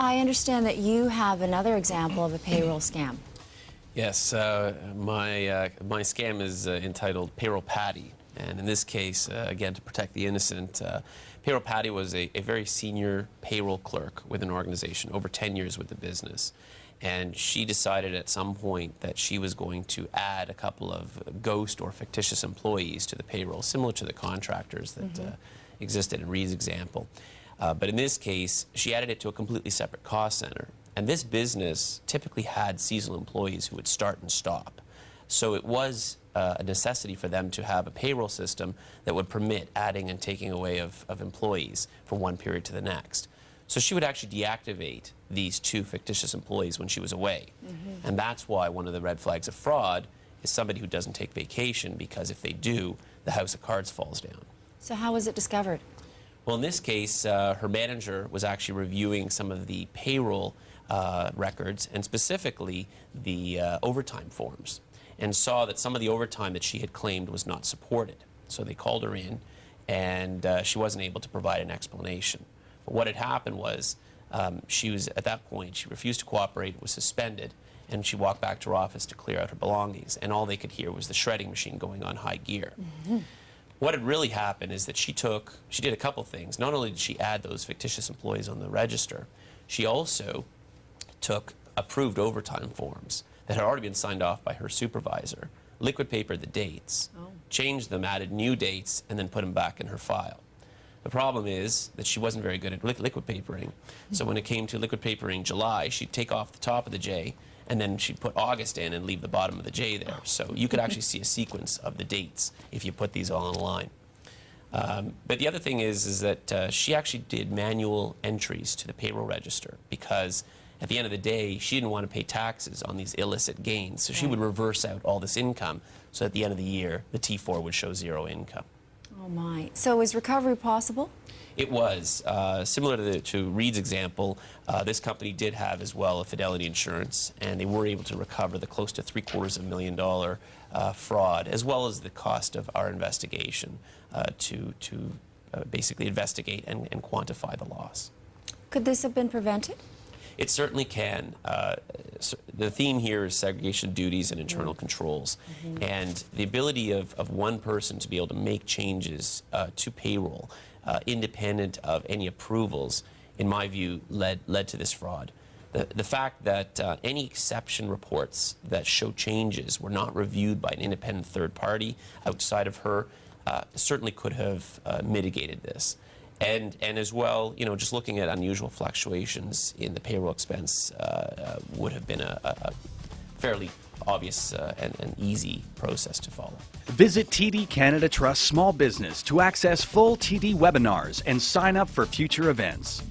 I understand that you have another example of a payroll scam. Yes, my scam is entitled Payroll Patty. And in this case, again, to protect the innocent, Payroll Patty was a very senior payroll clerk with an organization, over 10 years with the business. And she decided at some point that she was going to add a couple of ghost or fictitious employees to the payroll, similar to the contractors that existed in Reed's example. But in this case, she added it to a completely separate cost center. And this business typically had seasonal employees who would start and stop. So it was a necessity for them to have a payroll system that would permit adding and taking away of employees from one period to the next. So she would actually deactivate these two fictitious employees when she was away. And that's why one of the red flags of fraud is somebody who doesn't take vacation, because if they do, the house of cards falls down. So how was it discovered? Well, in this case, her manager was actually reviewing some of the payroll records, and specifically the overtime forms, and saw that some of the overtime that she had claimed was not supported. So they called her in, and she wasn't able to provide an explanation. But what had happened was, she was, at that point, she refused to cooperate, was suspended, and she walked back to her office to clear out her belongings, and all they could hear was the shredding machine going on high gear. What had really happened is that she did a couple things. Not only did she add those fictitious employees on the register, she also took approved overtime forms that had already been signed off by her supervisor, liquid papered the dates, changed them, added new dates, and then put them back in her file. The problem is that she wasn't very good at liquid papering. So when it came to liquid papering July, she'd take off the top of the J, and then she'd put August in and leave the bottom of the J there. So you could actually see a sequence of the dates if you put these all online. But the other thing is that she actually did manual entries to the payroll register, because at the end of the day, she didn't want to pay taxes on these illicit gains. So she would reverse out all this income, so at the end of the year, the T4 would show zero income. Oh my. So is recovery possible? It was. Similar to Reed's example, this company did have as well a fidelity insurance, and they were able to recover the close to $750,000 fraud, as well as the cost of our investigation to basically investigate and quantify the loss. Could this have been prevented? It certainly can. The theme here is segregation of duties and internal controls. And the ability of one person to be able to make changes to payroll independent of any approvals, in my view, led to this fraud. The fact that any exception reports that show changes were not reviewed by an independent third party outside of her certainly could have mitigated this. And as well, you know, just looking at unusual fluctuations in the payroll expense would have been a fairly obvious and easy process to follow. Visit TD Canada Trust Small Business to access full TD webinars and sign up for future events.